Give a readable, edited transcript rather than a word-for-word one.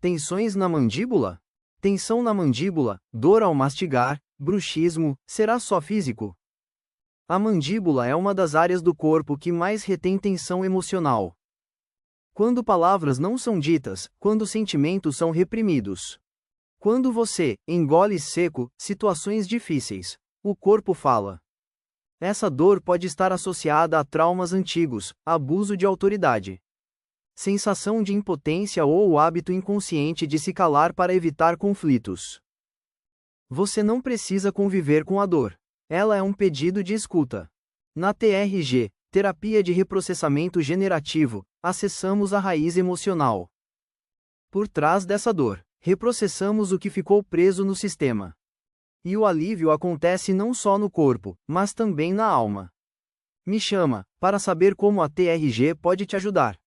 Tensões na mandíbula? Tensão na mandíbula, dor ao mastigar, bruxismo, será só físico? A mandíbula é uma das áreas do corpo que mais retém tensão emocional. Quando palavras não são ditas, quando sentimentos são reprimidos. Quando você engole seco situações difíceis, o corpo fala. Essa dor pode estar associada a traumas antigos, abuso de autoridade, sensação de impotência ou o hábito inconsciente de se calar para evitar conflitos. Você não precisa conviver com a dor. Ela é um pedido de escuta. Na TRG, Terapia de Reprocessamento Generativo, acessamos a raiz emocional. Por trás dessa dor, reprocessamos o que ficou preso no sistema. E o alívio acontece não só no corpo, mas também na alma. Me chama, para saber como a TRG pode te ajudar.